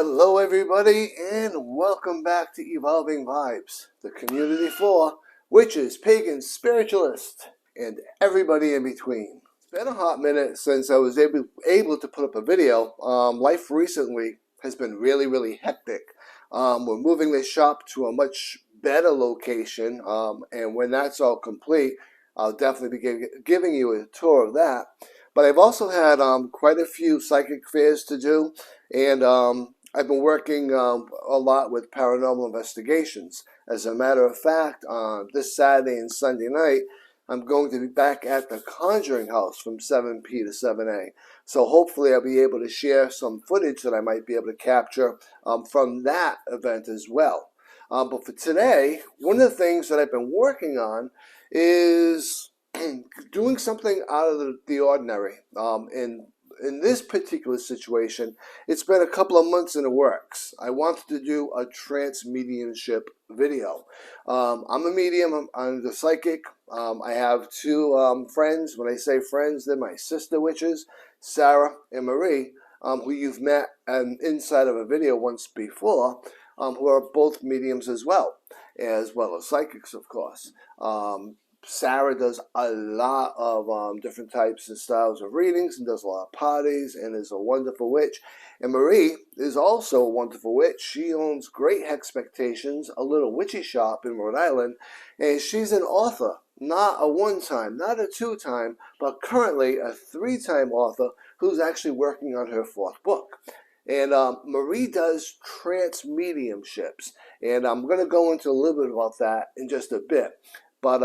Hello everybody and welcome back to Evolving Vibes, the community for witches, pagans, spiritualists, and everybody in between. It's been a hot minute since I was able to put up a video. Life recently has been really hectic. We're moving the shop to a much better location, and when that's all complete, I'll definitely be giving you a tour of that. But I've also had quite a few psychic fairs to do, and I've been working a lot with paranormal investigations. As a matter of fact, this Saturday and Sunday night, I'm going to be back at the Conjuring House from 7 p to 7 a. So hopefully I'll be able to share some footage that I might be able to capture from that event as well. But for today, one of the things that I've been working on is doing something out of the ordinary. In this particular situation, it's been a couple of months in the works. I wanted to do a trance mediumship video. I'm a medium, I'm the psychic. I have two friends. When I say friends, they're my sister witches, Sarah and Marie, who you've met inside of a video once before, who are both mediums as well as psychics, of course. Sarah does a lot of different types and styles of readings and does a lot of parties and is a wonderful witch. And Marie is also a wonderful witch. She owns Great Expectations, a little witchy shop in Rhode Island, and she's an author, not a one-time, not a two-time, but currently a three-time author who's actually working on her fourth book. And Marie does trance mediumships, and I'm going to go into a little bit about that in just a bit. But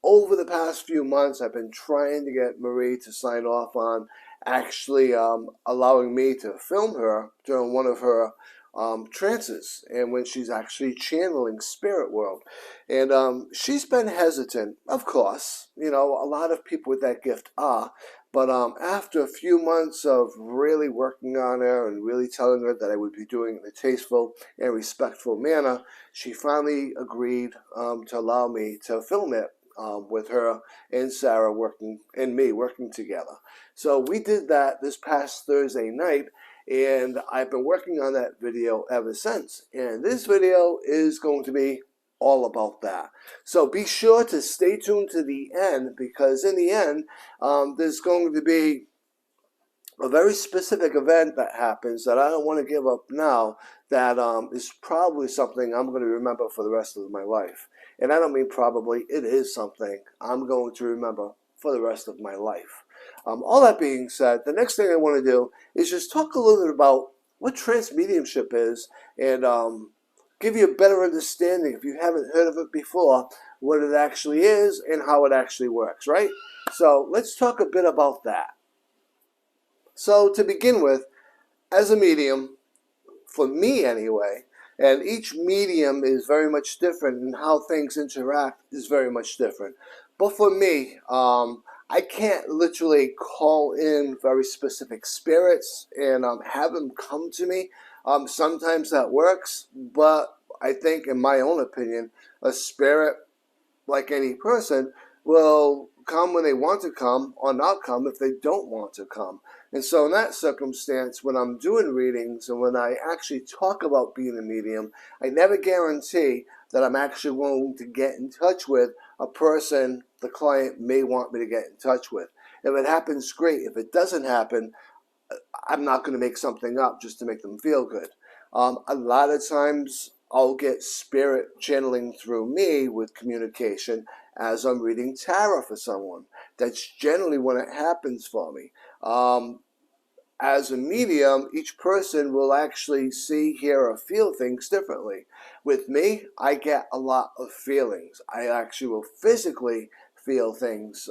over the past few months, I've been trying to get Marie to sign off on actually allowing me to film her during one of her trances, and when she's actually channeling spirit world. And she's been hesitant, of course. You know, a lot of people with that gift are. But after a few months of really working on her and really telling her that I would be doing it in a tasteful and respectful manner, she finally agreed to allow me to film it with her and Sarah working together. So we did that this past Thursday night, and I've been working on that video ever since. And this video is going to be all about that. So be sure to stay tuned to the end, because in the end, there's going to be a very specific event that happens that I don't want to give up now, that is probably something I'm going to remember for the rest of my life. And I don't mean probably, it is something I'm going to remember for the rest of my life. All that being said, the next thing I want to do is just talk a little bit about what trance mediumship is, and give you a better understanding, if you haven't heard of it before, what it actually is and how it actually works, right? So let's talk a bit about that. So to begin with, as a medium, for me anyway, and each medium is very much different, and how things interact is very much different. But for me, I can't literally call in very specific spirits and have them come to me. Sometimes that works, but I think, in my own opinion, a spirit, like any person, will come when they want to come, or not come if they don't want to come. And so in that circumstance, when I'm doing readings and when I actually talk about being a medium, I never guarantee that I'm actually going to get in touch with a person the client may want me to get in touch with. If it happens, great. If it doesn't happen, I'm not going to make something up just to make them feel good. A lot of times I'll get spirit channeling through me with communication as I'm reading tarot for someone. That's generally when it happens for me. As a medium, each person will actually see, hear, or feel things differently. With me, I get a lot of feelings. I actually will physically feel things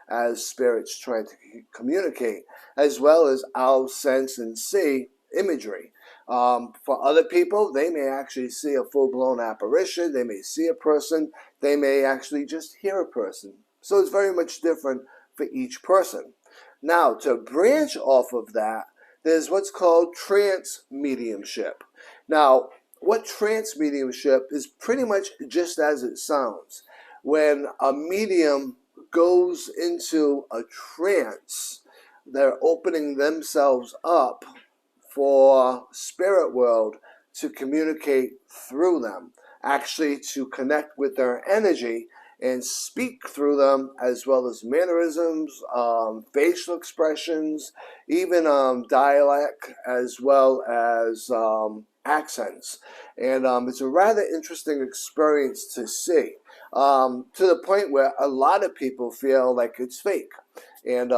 as spirits trying to communicate, as well as I'll sense and see imagery. For other people, they may actually see a full-blown apparition, they may see a person, they may actually just hear a person. So it's very much different for each person. Now, to branch off of that, there's what's called trance mediumship. Now, what trance mediumship is pretty much just as it sounds. When a medium goes into a trance, they're opening themselves up for spirit world to communicate through them, actually to connect with their energy and speak through them, as well as mannerisms, facial expressions, even dialect, as well as accents. And it's a rather interesting experience to see, to the point where a lot of people feel like it's fake. And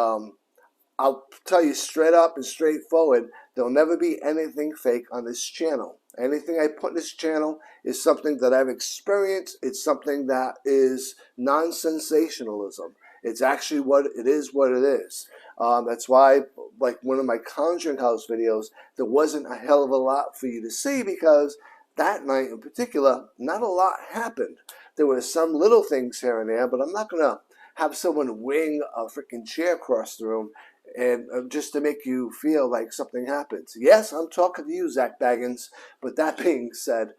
I'll tell you straight up and straightforward, there'll never be anything fake on this channel. Anything I put in this channel is something that I've experienced. It's something that is non-sensationalism. It's actually what it is, what it is. That's why, like one of my Conjuring House videos, there wasn't a hell of a lot for you to see, because that night in particular, not a lot happened. There were some little things here and there, but I'm not going to have someone wing a freaking chair across the room and just to make you feel like something happens. Yes, I'm talking to you, Zach Baggins, but that being said,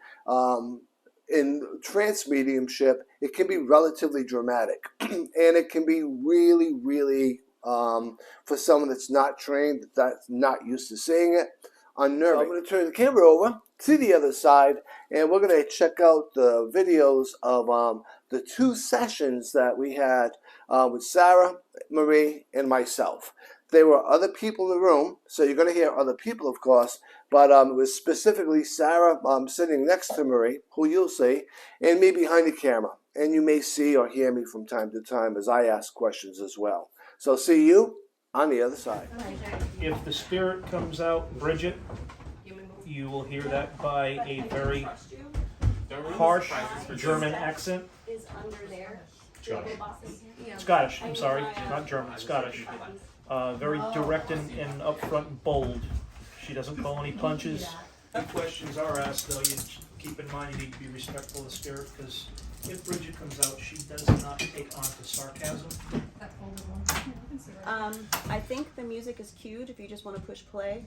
in trance mediumship, it can be relatively dramatic, and it can be really, really, for someone that's not trained, that's not used to seeing it, unnerving. So I'm going to turn the camera over to the other side, and we're going to check out the videos of the 2 sessions that we had with Sarah, Marie, and myself. There were other people in the room, so you're going to hear other people, of course, but it was specifically Sarah sitting next to Marie, who you'll see, and me behind the camera. And you may see or hear me from time to time as I ask questions as well. So see you on the other side. If the spirit comes out, Bridgette, you will hear that by a very harsh German accent. Scottish, I'm sorry, not German, Scottish. Very direct and upfront and bold. She doesn't pull any punches. If questions are asked, though, you keep in mind you need to be respectful of the spirit, because if Bridgette comes out, she does not take on to sarcasm. I think the music is cued if you just want to push play.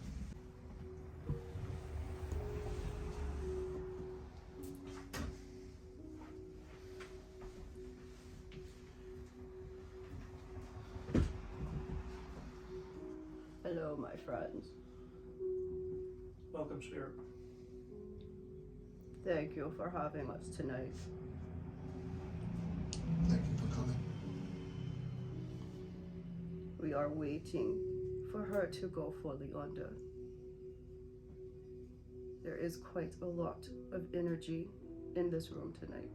Hello, my friends. Welcome, spirit. Thank you for having us tonight. Thank you for coming. We are waiting for her to go fully under. There is quite a lot of energy in this room tonight.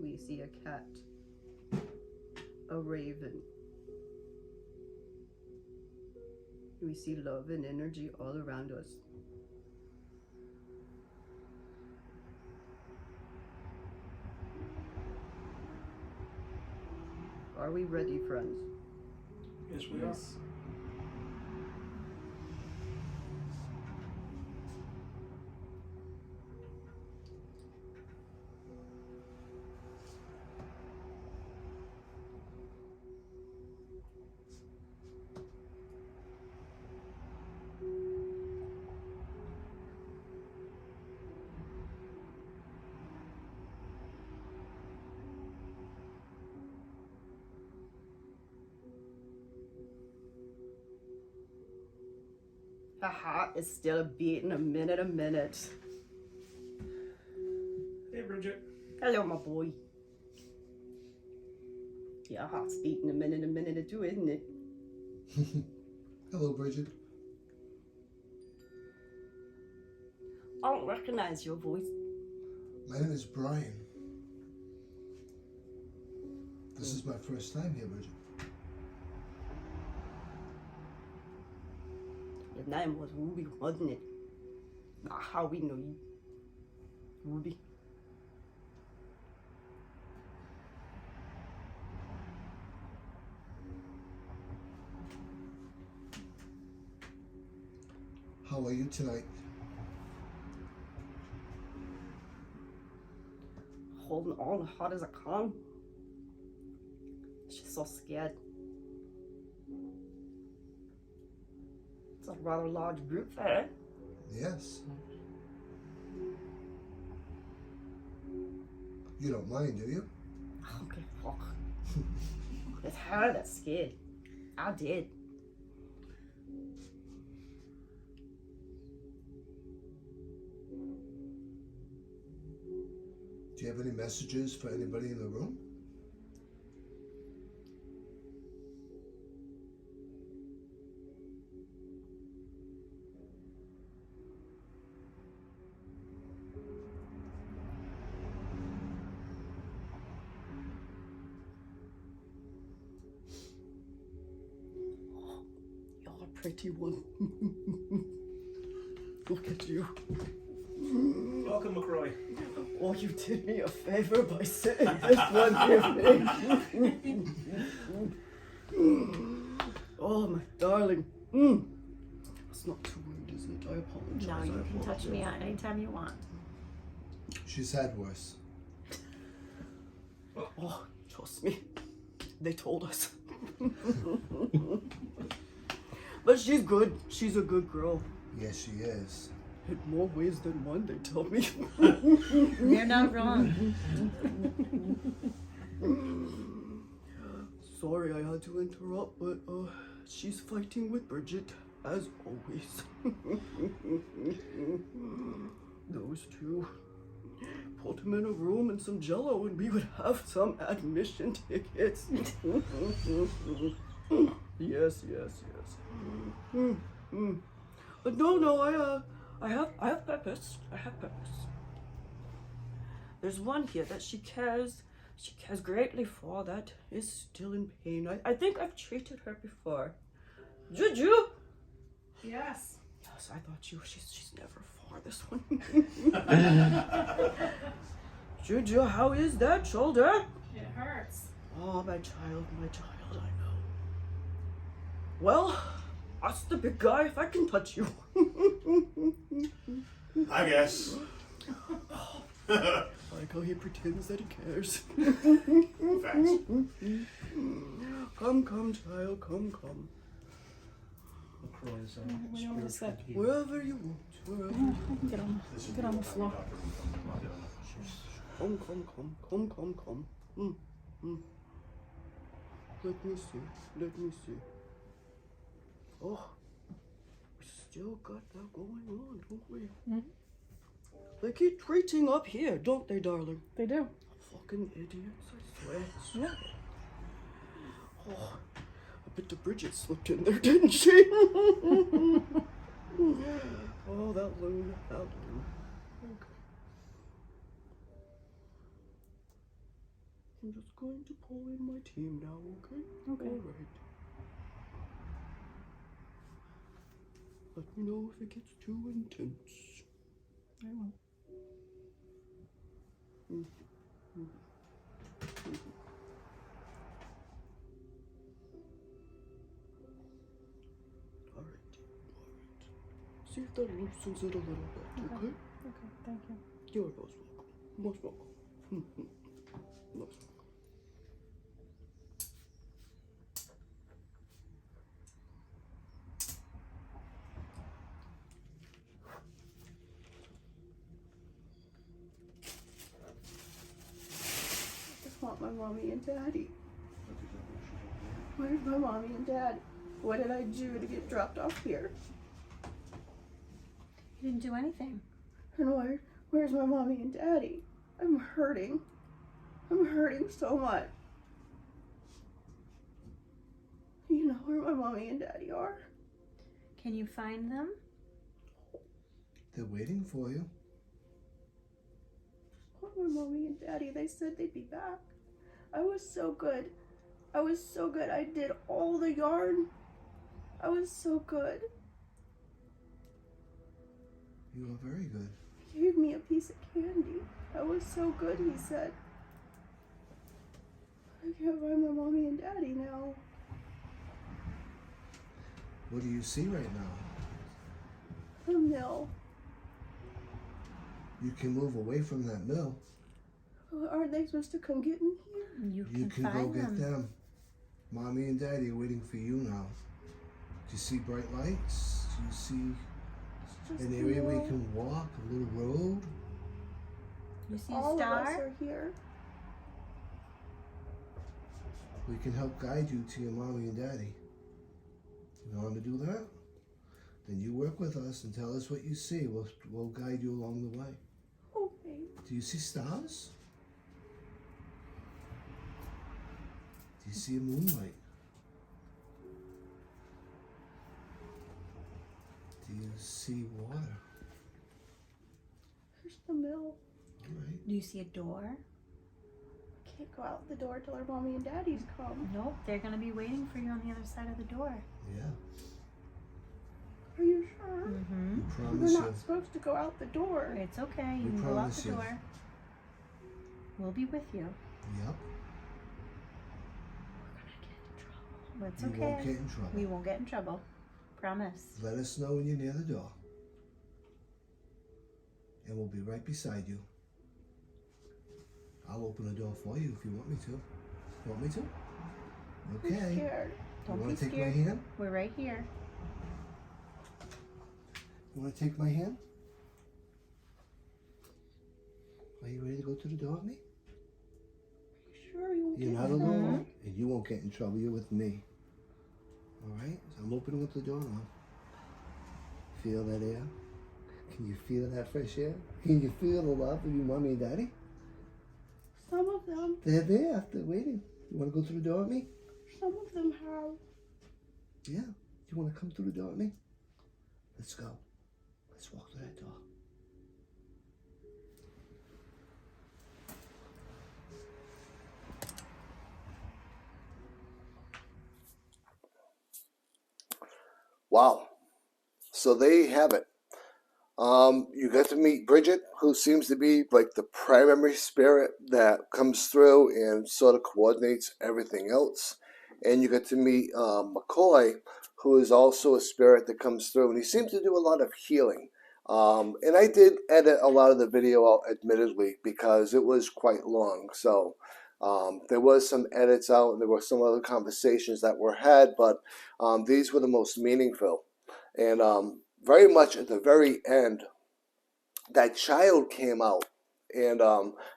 We see a cat, a raven. We see love and energy all around us. Are we ready, friends? Yes, we are. The heart is still beating a minute. Hey, Bridgette. Hello, my boy. Your heart's beating a minute too, isn't it? Hello, Bridgette. I don't recognize your voice. My name is Brian. This is my first time here, Bridgette. Your name was Ruby, wasn't it? Not how we know you. Ruby. How are you tonight? Holding on hot as a can. She's so scared. It's a rather large group there. Yes. You don't mind, do you? Okay, fuck. It's her that's scared. I did. Do you have any messages for anybody in the room? You're a pretty one. Look at you. Welcome, McCroy. Oh, you did me a favor by sitting this one with me. Oh, my darling. That's not too rude, is it? I apologize. No, you can touch me anytime you want. She's had worse. Oh, trust me. They told us. But she's good. She's a good girl. Yes, she is. In more ways than one, they tell me. You're not wrong. Sorry I had to interrupt, but she's fighting with Bridgette, as always. Those two. Put them in a room and some jello and we would have some admission tickets. Yes. But no, I have purpose. I have purpose. There's one here that she cares greatly for that is still in pain. I think I've treated her before. Juju! Yes. Yes, I thought she's never far this one. Juju, how is that shoulder? It hurts. Oh, my child, I know. Well, ask the big guy if I can touch you. I guess. Like how he pretends that he cares. Facts. Come, child, come. McCroy's We don't just said. Wherever you want, wherever you want. Get on the floor. Come. Let me see. Oh, we still got that going on, don't we? Mhm. They keep treating up here, don't they, darling? They do. Fucking idiots, I swear. Yeah. Oh, I bet the Bridgette slipped in there, didn't she? Oh, that loon. Okay. I'm just going to pull in my team now, okay? Okay. All right. Let me know if it gets too intense. I will. All right. See if that loosens it a little bit, okay? Okay, thank you. You're most welcome. Most welcome. I just want my mommy and daddy. Where's my mommy and dad? What did I do to get dropped off here? You didn't do anything. And where's my mommy and daddy? I'm hurting. I'm hurting so much. You know where my mommy and daddy are? Can you find them? They're waiting for you. Oh, my mommy and daddy, they said they'd be back. I was so good. I did all the yarn. I was so good. You are very good. He gave me a piece of candy. I was so good, he said. I can't find my mommy and daddy now. What do you see right now? mill. You can move away from that mill. Aren't they supposed to come get me here? You can go find get them. Mommy and Daddy are waiting for you now. Do you see bright lights? Do you see It's just an the area where you mill. can walk, a little road? You see a All of us star? are here. We can help guide you to your mommy and daddy. You want to do that? Then you work with us and tell us what you see. We'll guide you along the way. Okay. Do you see stars? Do you see a moonlight? Do you see water? Here's the mill. All right. Do you see a door? I can't go out the door till our mommy and daddy's come. Nope, they're gonna be waiting for you on the other side of the door. Yeah. Are you sure? Mm-hmm. We We're promise not you. supposed to go out the door. It's okay. You We can go out promise the you. door. We'll be with you. Yep. It's You okay. won't get in trouble. We won't get in trouble. Promise. Let us know when you're near the door. And we'll be right beside you. I'll open the door for you if you want me to. Want me to? I'm Okay. scared. You Don't want be to take my scared. hand? We're right here. You want to take my hand? Are you ready to go to the door with me? Are you sure you won't You're get not in trouble? alone, and you won't get in trouble. You're with me. All right? So I'm opening up the door now. Feel that air? Can you feel that fresh air? Can you feel the love of your mommy and daddy? Some of them. They're there. They're waiting. You want to go through the door with me? Some of them have. Yeah. You want to come through the door with me? Let's go. Let's walk through that door. Wow. So there you have it. You get to meet Bridgette, who seems to be like the primary spirit that comes through and sort of coordinates everything else. And you get to meet McCoy, who is also a spirit that comes through, and he seems to do a lot of healing. And I did edit a lot of the video out, admittedly, because it was quite long. So there was some edits out, and there were some other conversations that were had, but these were the most meaningful. And very much at the very end, that child came out, and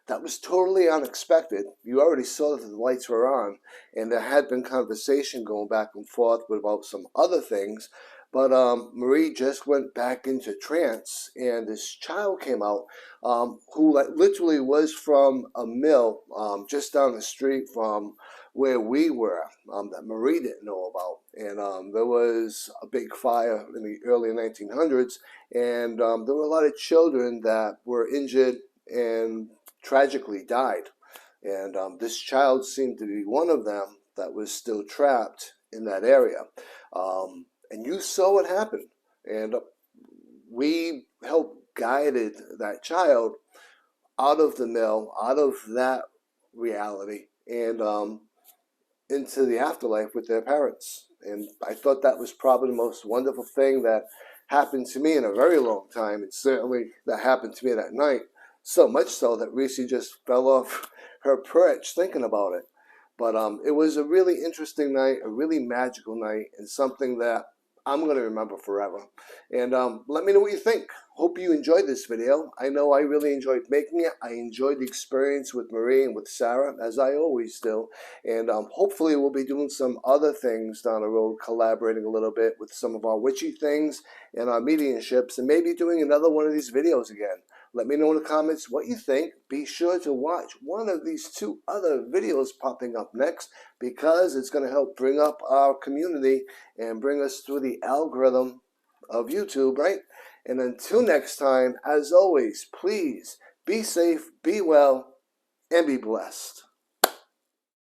that was totally unexpected. You already saw that the lights were on, and there had been conversation going back and forth about some other things, but Marie just went back into trance, and this child came out who literally was from a mill just down the street from where we were, that Marie didn't know about. And there was a big fire in the early 1900s, and there were a lot of children that were injured and tragically died. And this child seemed to be one of them that was still trapped in that area. And you saw what happened. And we helped guided that child out of the mill, out of that reality, and into the afterlife with their parents. And I thought that was probably the most wonderful thing that happened to me in a very long time, and certainly that happened to me that night. So much so that Reese just fell off her perch thinking about it. But it was a really interesting night, a really magical night, and something that I'm going to remember forever. And let me know what you think. Hope you enjoyed this video. I know I really enjoyed making it. I enjoyed the experience with Marie and with Sarah, as I always do. And hopefully we'll be doing some other things down the road, collaborating a little bit with some of our witchy things and our mediumships, and maybe doing another one of these videos again. Let me know in the comments what you think. Be sure to watch one of these two other videos popping up next, because it's going to help bring up our community and bring us through the algorithm of YouTube, right? And until next time, as always, please be safe, be well, and be blessed.